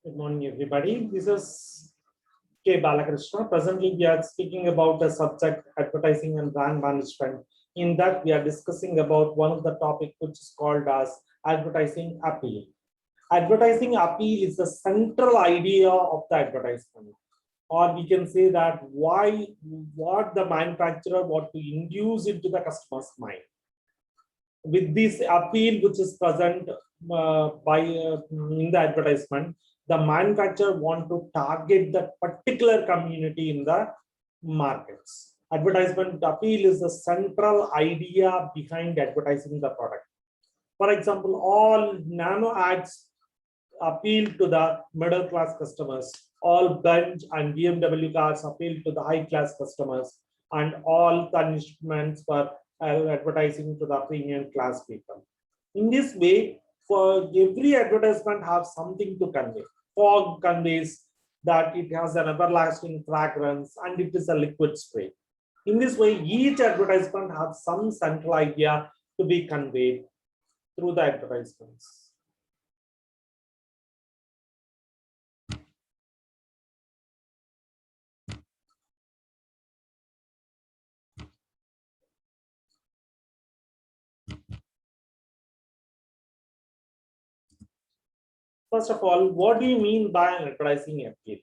Good morning, everybody. This is K. Balakrishna. Presently, we are speaking about a subject, advertising and brand management. In that, we are discussing about one of the topic which is called as advertising appeal. Advertising appeal is the central idea of the advertisement, or we can say that what the manufacturer want to induce into the customer's mind. With this appeal which is present in the advertisement, the manufacturer want to target the particular community in the markets. Advertisement appeal is the central idea behind advertising the product. For example, all nano ads appeal to the middle class customers, all Benz and BMW cars appeal to the high class customers, and all the instruments for advertising to the premium class people. In this way, for every advertisement has something to convey. Fog conveys that it has an everlasting fragrance and it is a liquid spray. In this way, each advertisement has some central idea to be conveyed through the advertisements. First of all, what do you mean by an advertising appeal?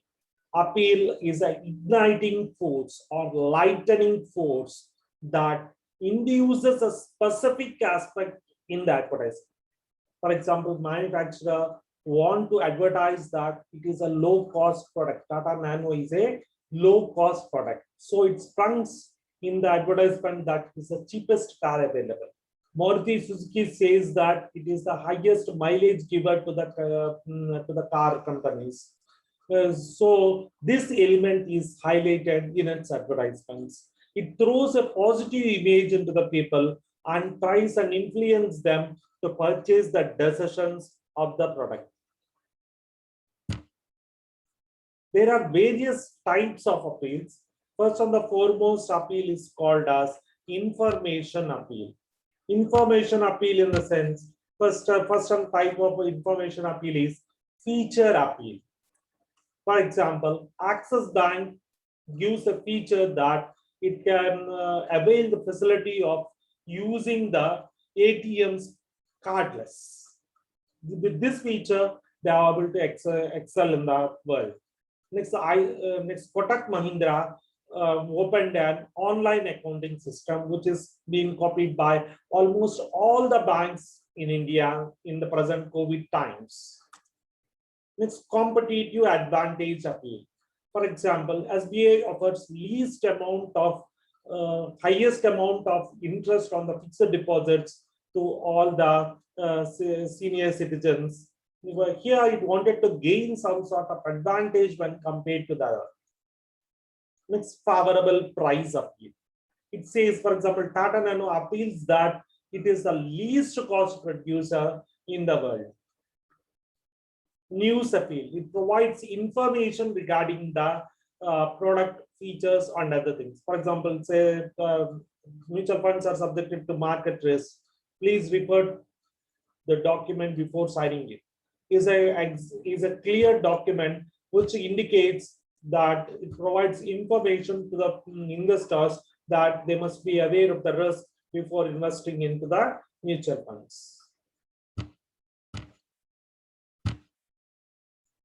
Appeal is an igniting force or lightening force that induces a specific aspect in the advertising. For example, manufacturer want to advertise that it is a low cost product. Tata Nano is a low cost product. So it springs in the advertisement that is the cheapest car available. Maruti Suzuki says that it is the highest mileage giver to the car companies. So this element is highlighted in its advertisements. It throws a positive image into the people and tries and influence them to purchase the decisions of the product. There are various types of appeals. First and the foremost appeal is called as information appeal. Information appeal in the sense, first type of information appeal is feature appeal. For example, Axis Bank gives a feature that it can avail the facility of using the ATMs cardless. With this feature, they are able to excel in the world. Next, Kotak Mahindra opened an online accounting system, which is being copied by almost all the banks in India in the present COVID times. Next, competitive advantage appeal. For example, SBI offers highest amount of interest on the fixed deposits to all the senior citizens. Here, it wanted to gain some sort of advantage when compared to the other. Next, favorable price appeal. It says, for example, Tata Nano appeals that it is the least cost producer in the world. News appeal. It provides information regarding the product features and other things. For example, say mutual funds are subjected to market risk. Please refer the document before signing it. Is a clear document which indicates that it provides information to the investors that they must be aware of the risk before investing into the mutual funds.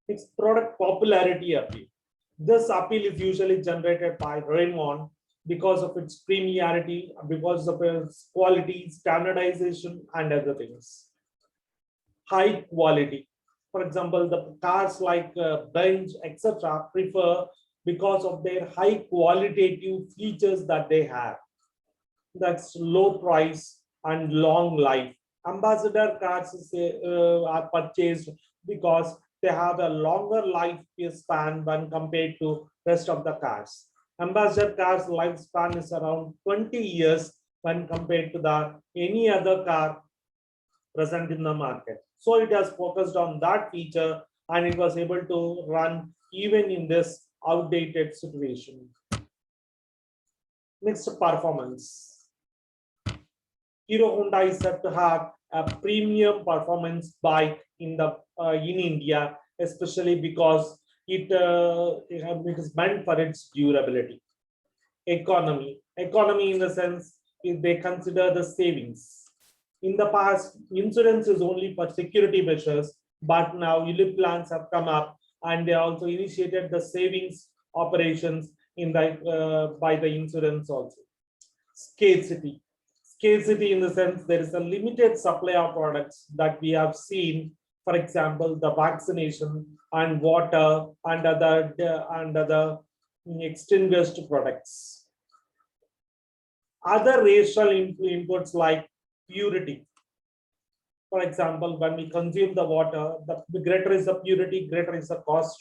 It's product popularity appeal. This appeal is usually generated by Raymond because of its premiumity, because of its quality, standardization, and other things. High quality. For example, the cars like Benz, etc., prefer because of their high qualitative features that they have. That's low price and long life. Ambassador cars are purchased because they have a longer life span when compared to rest of the cars. Ambassador cars lifespan is around 20 years when compared to the any other car present in the market. So it has focused on that feature and it was able to run even in this outdated situation. Next, performance. Hero Honda is said to have a premium performance bike in India especially because it is meant for its durability. Economy in the sense if they consider the savings. In the past, insurance is only for security measures, but now ULIP plans have come up and they also initiated the savings operations in the by the insurance also. Scarcity. Scarcity in the sense there is a limited supply of products that we have seen, for example, the vaccination and water and other extinguished products. Other racial inputs like purity. For example, when we consume the water, the greater is the purity, greater is the cost.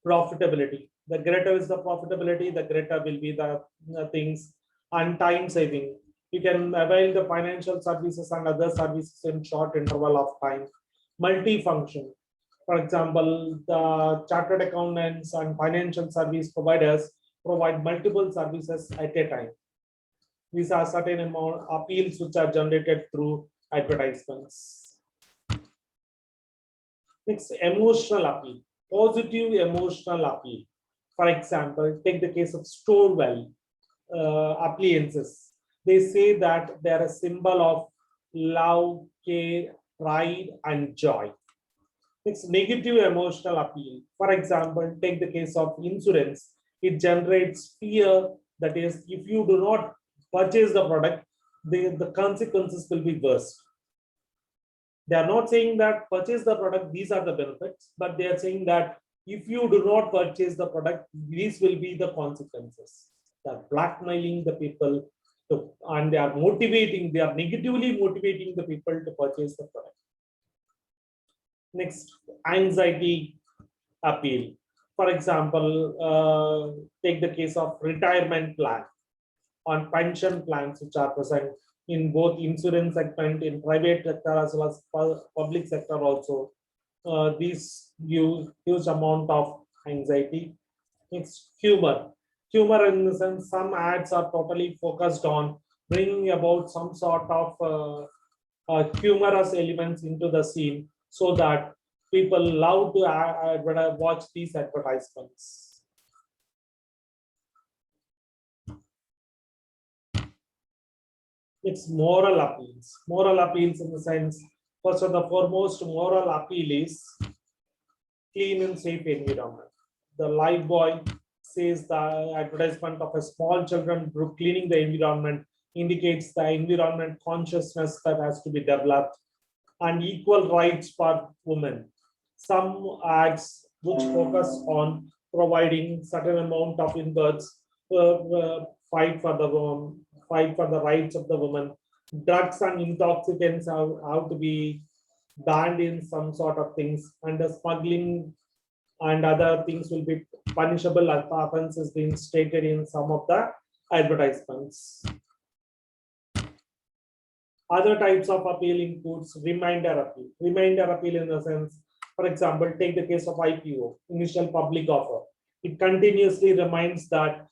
Profitability. The greater is the profitability, the greater will be the things. And time saving. You can avail the financial services and other services in short interval of time. Multifunction. For example, the chartered accountants and financial service providers provide multiple services at a time. These are certain amount appeals which are generated through advertisements. Next, emotional appeal, positive emotional appeal. For example, take the case of store value appliances. They say that they are a symbol of love, care, pride, and joy. It's negative emotional appeal. For example, take the case of insurance. It generates fear. That is, if you do not purchase the product, the consequences will be worse. They are not saying that purchase the product, these are the benefits, but they are saying that if you do not purchase the product, these will be the consequences. They are blackmailing the people and they are negatively motivating the people to purchase the product. Next, anxiety appeal. For example, take the case of retirement plan on pension plans which are present in both insurance segment, in private sector as well as public sector also. These huge amount of anxiety. It's humor. Humor in the sense some ads are totally focused on bringing about some sort of humorous elements into the scene so that people love to watch these advertisements. It's moral appeals. Moral appeals in the sense, first and the foremost moral appeal is clean and safe environment. The life boy says the advertisement of a small children group cleaning the environment indicates the environment consciousness that has to be developed and equal rights for women. Some ads which focus on providing certain amount of inverts fight for the rights of the woman. Drugs and intoxicants have to be banned in some sort of things, and the smuggling and other things will be punishable offenses being stated in some of the advertisements. Other types of appeal includes reminder appeal. Reminder appeal in the sense, for example, take the case of IPO, initial public offer. It continuously reminds that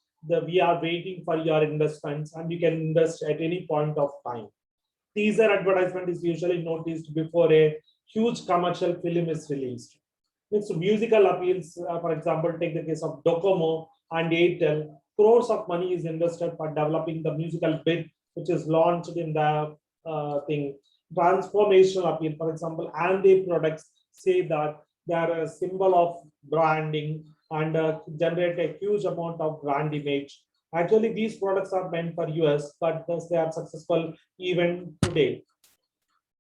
we are waiting for your investments and you can invest at any point of time. Teaser advertisement is usually noticed before a huge commercial film is released. It's musical appeals, for example, take the case of Docomo and Airtel. Crores of money is invested for developing the musical bit, which is launched in the thing. Transformational appeal, for example, and their products say that they are a symbol of branding and generate a huge amount of brand image. Actually, these products are meant for US, but thus they are successful even today.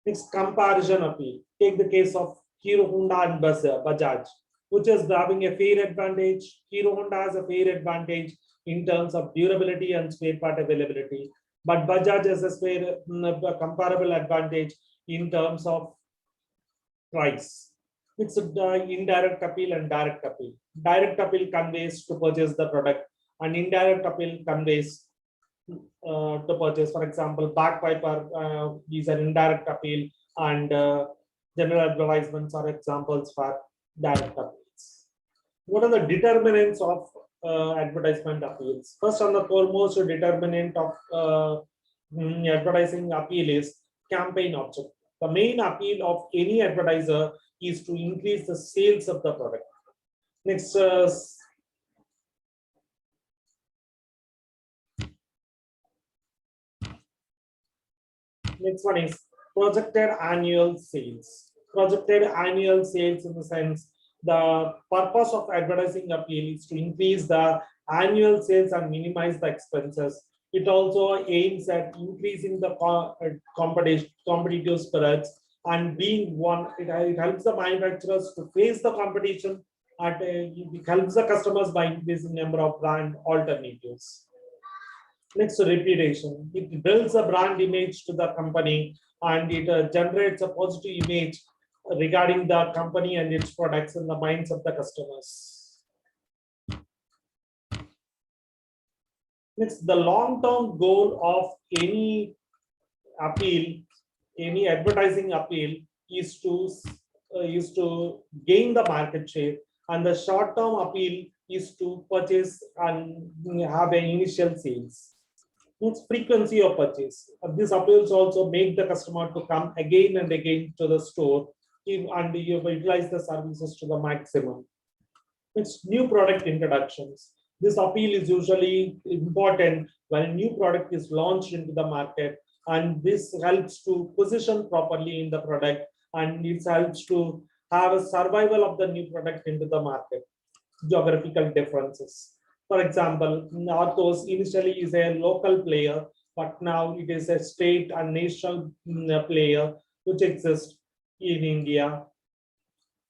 It's comparison appeal. Take the case of Hero Honda and Bajaj, which is having a fair advantage. Hero Honda has a fair advantage in terms of durability and spare part availability, but Bajaj has a comparable advantage in terms of price. It's indirect appeal and direct appeal. Direct appeal conveys to purchase the product, and indirect appeal conveys to purchase. For example, Bagpiper is an indirect appeal, and general advertisements are examples for direct appeals. What are the determinants of advertisement appeals? First and the foremost determinant of advertising appeal is campaign objective. The main appeal of any advertiser is to increase the sales of the product. Next, next one is projected annual sales. Projected annual sales, in the sense, the purpose of advertising appeal is to increase the annual sales and minimize the expenses. It also aims at increasing the competitive spirits and being one. It helps the manufacturers to face the competition, and it helps the customers by increasing number of brand alternatives. Next, reputation. It builds a brand image to the company, and it generates a positive image regarding the company and its products in the minds of the customers. Next, the long-term goal of any appeal, any advertising appeal, is to gain the market share, and the short-term appeal is to purchase and have an initial sales. It's frequency of purchase. These appeals also make the customer to come again and again to the store, and you utilize the services to the maximum. It's new product introductions. This appeal is usually important when a new product is launched into the market, and this helps to position properly in the product, and it helps to have a survival of the new product into the market. Geographical differences. For example, Northos initially is a local player, but now it is a state and national player which exists in India.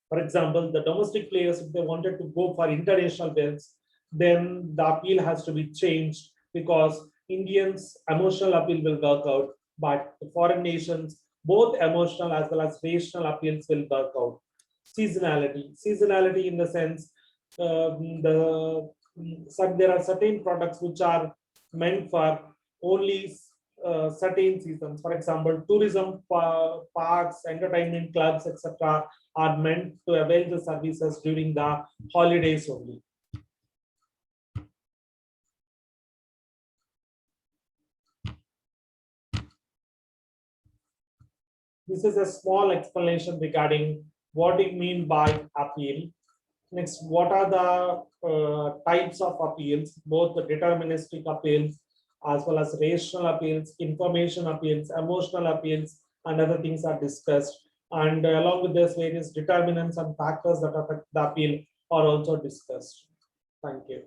For example, the domestic players, if they wanted to go for international bids, then the appeal has to be changed, because Indians' emotional appeal will work out, but the foreign nations, both emotional as well as rational appeals will work out. Seasonality in the sense, there are certain products which are meant for only certain seasons. For example, tourism parks, entertainment clubs, etc., are meant to avail the services during the holidays only. This is a small explanation regarding what it means by appeal. Next, what are the types of appeals? Both the deterministic appeals as well as rational appeals, information appeals, emotional appeals, and other things are discussed. And along with this, various determinants and factors that affect the appeal are also discussed. Thank you.